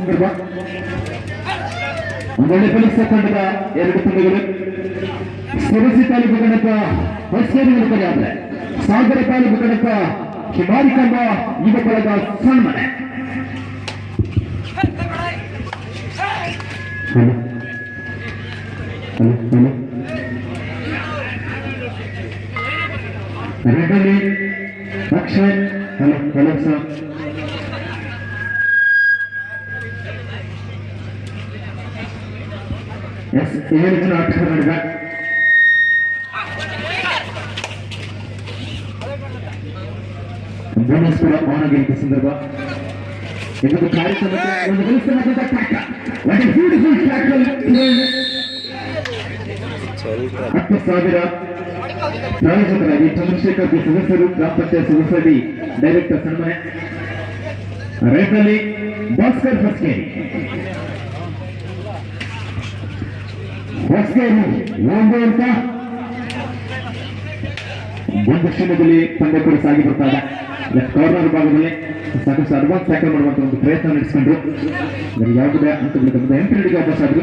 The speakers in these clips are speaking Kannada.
ಸಂದರ್ಭ ಒಂದೊಳ್ಳೆ ಪೊಲೀಸ್ ತಂಡದ 2 ತಂಡಗಳು ಸಿರಸಿ ತಾಲೂಕು ಗಣಕ ಹೊಸೇರಿ ಕಡೆ ಆದ್ರೆ ಸಾಗರ ತಾಲೂಕು ಗಣಕ ಶಿವಾರಿಕಂಬ ಯುವ ಬಳಗ ಸನ್ಮಾನ. ರೆಡ್ಡಲ್ಲಿ ಅಕ್ಷಯ್ ಹಲೋ ಸರ್. ಎಸ್ 7 ಜನ ಆಟಗಾರರು ನಡೆದ ಬೋನಸ್ ಕೂಡ ಆನ್ ಆಗಿರುವ ಸಂದರ್ಭ. ಇದೊಂದು ಕಾರ್ಯಕ್ರಮಕ್ಕೆ ಒಂದು ಗರಿಷ್ಠವಾದ ಟ್ಯಾಕಲ್, ಒಂದು ಬ್ಯೂಟಿಫುಲ್ ಟ್ಯಾಕಲ್. 10,000 ಪ್ರಾಯೋಜಕರಾಗಿ ಚಂದ್ರಶೇಖರ್ ಸದಸ್ಯರು, ಗ್ರಾಮ ಪಂಚಾಯತ್ ಸದಸ್ಯರಾಗಿ ಡೈರೆಕ್ಟರ್ ಸನ್ಮಾನ. ರೈತಲ್ಲಿ ಭಾಸ್ಕರ್ ಹೊಸಕೇರಿ ಒಂದು ಅಂತ ಒಂದು ಕ್ಷಣದಲ್ಲಿ ಪಂದ್ಯ ಕೂಡ ಸಾಗಿ ಬರ್ತಾ ಇದೆ. ಕಾರ್ನರ್ ಭಾಗದಲ್ಲಿ ಸಾಕಷ್ಟು ಅಡ್ವಾನ್ಸ್ ಟ್ಯಾಕಲ್ ಮಾಡುವಂತ ಒಂದು ಪ್ರಯತ್ನ ನಡೆಸಿಕೊಂಡ್ರು. ಯಾವುದೇ ಅಂತಗಳು ಎಂಟು ಅವಕಾಶ ಆದ್ರು.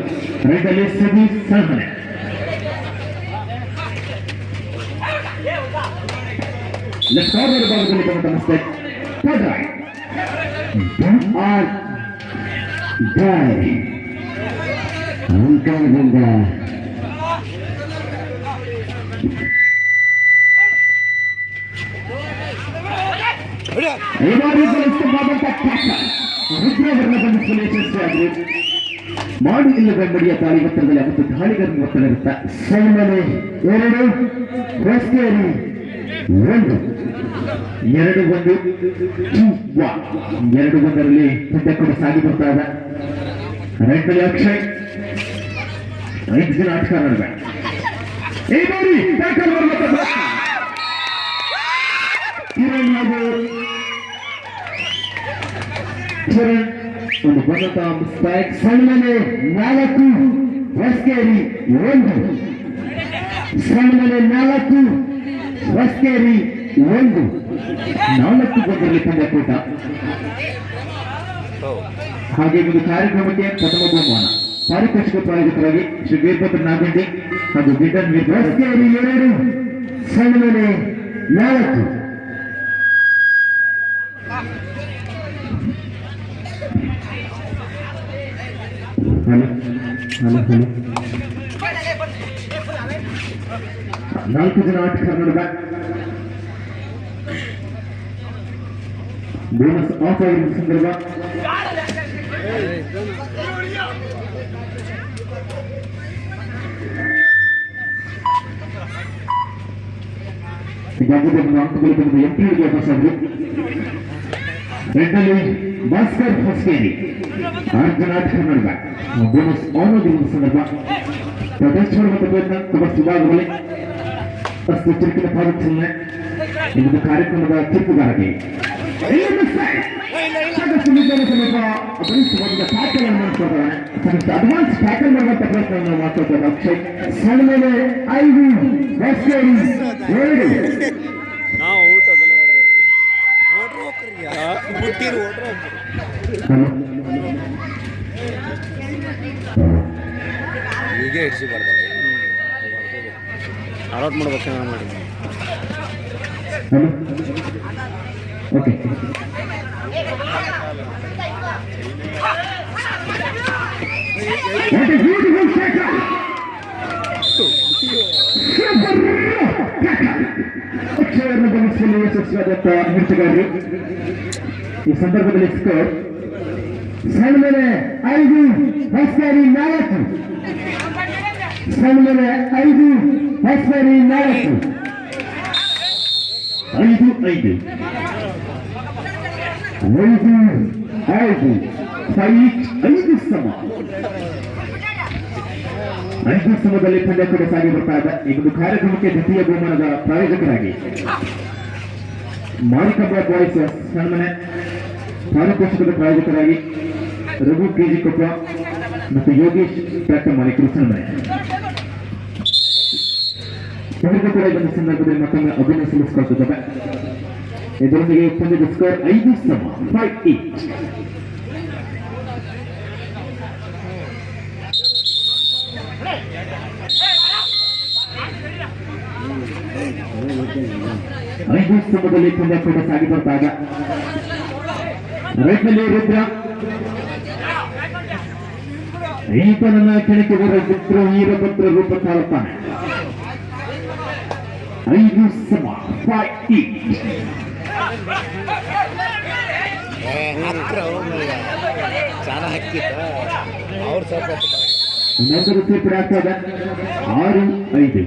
ರೈತಲ್ಲಿ ಸತೀಶ್ ಸನ್ಮಾನ. ಕಾರ್ನರ್ ಭಾಗದಲ್ಲಿ ಬಂದಂತ ಮಿಸ್ಟೇಕ್. ಅಂಕದಿಂದ ಮಾಡಿ ಇಲ್ಲದ ಬಡಿಯ ತಾಳಿ ಒತ್ತಡದಲ್ಲಿ ಅವತ್ತು ದಾಳಿಗರನ್ನು ಒತ್ತಡ ಇರುತ್ತಾ. ಸೈಮನೆ 2 ಹೊಸಕೇರಿ 1 2-1ರಲ್ಲಿ ಪಂದ್ಯ ಕೂಡ ಸಾಗಿ ಬರ್ತಾ ಇದೆ. ರೈತಲ್ಲಿ ಅಕ್ಷಯ್ 5 ಜನ ಆಟಗಾರರು ಈ ಬಾರಿ ಟ್ಯಾಕಲ್ ಮಾಡುವಂತ ಕಿರಣ್ ಒಂದು ಬಂದಂತ ಮಿಸ್ಟೇಕ್. ಸಣ್ಮನೆ 4 ಹೊಸಕೇರಿ 1 ಸಣ್ಮನೆ 4 ಹೊಸಕೇರಿ 1 4-1ರಲ್ಲಿ ಪಂದ್ಯ ಕೂಟ. ಹಾಗೆ ಒಂದು ಕಾರ್ಯಕ್ರಮಕ್ಕೆ ಪ್ರಥಮ ಬಹುಮಾನ ಪಾರಿತೋಷಿಕ ಪ್ರಾಯೋಜಕರಾಗಿ ಶ್ರೀ ವೀರಭದ್ರ ನಾಗಂಡಿ ಹಾಗೂ ಗಿಡ್ಡನ್ ಹೊಸಕೇರಿ 2 ಸಣ್ಮನೆ 4. ನಾಲ್ಕು ಜನ ಆಟಗಾರರು ನಡೆದ ಬೋನಸ್ ಆಫ್ ಆಗಿರುವ ಸಂದರ್ಭ. ಈಗಾಗಲೇ ಅಂಕಗಳು ಬಂದ 8 ಅವಕಾಶ ಆದ್ರು. ರೆಡ್ಡಲ್ಲಿ ಭಾಸ್ಕರ್ ಹೊಸಕೇರಿ 6 ಜನ ಆಟಗಾರರು ನಡೆದ ಬೋನಸ್ ಆನ್ ಆಗಿರುವ ಸಂದರ್ಭ. ಪ್ರದರ್ಶನ ಮಾಡುವಂತ ಪ್ರಯತ್ನ ತುಂಬಾ ಸುಧಾರದಲ್ಲಿ ಅಷ್ಟು ಚುರುಕಿನ ಪಾದಚಲನೆ. ಇದೊಂದು ಕಾರ್ಯಕ್ರಮದ ತೀರ್ಪುಗಾರರಿಗೆ ಅಡ್ವಾನ್ಸ್ ಟ್ಯಾಕಲ್ ಮಾಡುವಂತ ಪ್ರಯತ್ನವನ್ನು ಮಾಡ್ಕೊಳ್ತಾರೆ ಅಕ್ಷಯ್. ಸಣ್ಣ 5 ಹೊಸಕೇರಿ 2. ಹೀಗೆ ಇಡಿಸಿ ಬರ್ತಾರೆ ಅಲೌಟ್ ಮಾಡ್ಬೇಕು ಮಾಡಿ. ಓಕೆ ಅಕ್ಷಯವನ್ನು ಗಮನಿಸಲು ಯಶಸ್ವಿಯಾದಂತ ಆಟಗಾರರು. ಈ ಸಂದರ್ಭದಲ್ಲಿ ಸ್ಕೋರ್ ಸಣ್ಮನೆ 5 ಹೊಸಕೇರಿ 4 ಸಣ್ಮನೆ 5 ಹೊಸಕೇರಿ 4 5-5 5 ಸಮ. 5 ಸಮದಲ್ಲಿ ಪಂದ್ಯ ಕೂಡ ಸಾಗಿ ಬರ್ತಾ ಇದೆ. ಈ ಒಂದು ಕಾರ್ಯಕ್ರಮಕ್ಕೆ ದ್ವಿತೀಯ ಬಹುಮಾನದ ಪ್ರಾಯೋಜಕರಾಗಿ ಮಾರಿಕಂಬ ಬಾಯ್ಸ್ ಸಣ್ಮನೆ, ಪಾರಿತೋಷಿಕದ ಪ್ರಾಯೋಜಕರಾಗಿ ರಘು ಕೆಜಿ ಕೊಪ್ಪ ಮತ್ತು ಯೋಗೇಶ್ ಟ್ರ್ಯಾಕ್ಟರ್ ಮಾಲೀಕರು ಸಣ್ಮನೆ. ಇವರಿಗೂ ಕೂಡ ಇದೊಂದು ಸಂದರ್ಭದಲ್ಲಿ ಮತ್ತೊಮ್ಮೆ ಅಭಿನಯ ಸಲ್ಲಿಸಿಕೊಳ್ತಿದ್ದಾರೆ. ಇದರೊಂದಿಗೆ ಪಂದ್ಯದ ಸ್ಕೋರ್ 5 ಸಮ 5-8. 5 ಸ್ತಂಭದಲ್ಲಿ ಪಂದ್ಯ ಕೂಡ ಸಾಗಿ ಬರ್ತಾಗ ರೈಟ್ ನಲ್ಲಿ ರುದ್ರ ಈತನನ್ನ ಕೆಳಕ್ಕೆ ಬರದಿದ್ರು ವೀರಭದ್ರ ರೂಪ ತಾಳುತ್ತಾನೆ 5 ಸಮ 5 ಚೆನ್ನಾಗಿ ಹಾಕಿತ್ತ ಅವ್ರು ಸ್ವಲ್ಪ ಮೊದಲು ಸೇರ್ಪಡೆ ಆಗ್ತದ 6-5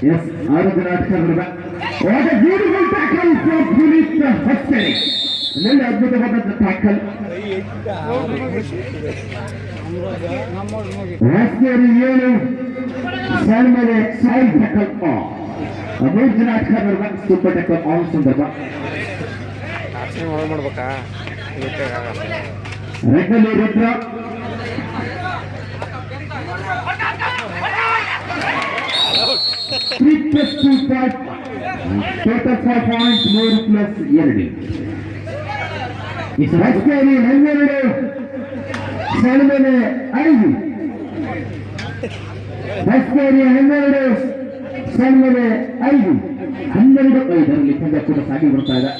Yes, ಆರೋಗ್ಯ ಆಟಗಾರರ What a beautiful tackle from Philip Hosteri. Nelli ಅದ್ಭುತವಾದ tackle. Hosteri 7 ಸಲ್ಮಲೆ ಸೈಡ್ tackle ಮೂರು ಜನ ಆಟಗಾರರ ಸೂಪರ್ tackle ಆನ್ ಸಂದರ್ಭ ಮಾಡ್ಬೇಕಾ ರೆಡ್ನಲ್ಲಿ Rudra total 4 points, 3 plus 2. Hosteri 12 ಸಲ್ಮಲೆ 5 Hosteri 12 ಸಲ್ಮಲೆ 5 12-5 ಪಂದ್ಯ ಕೂಡ ಸಾಗಿ ಬರ್ತಾ ಇದೆ.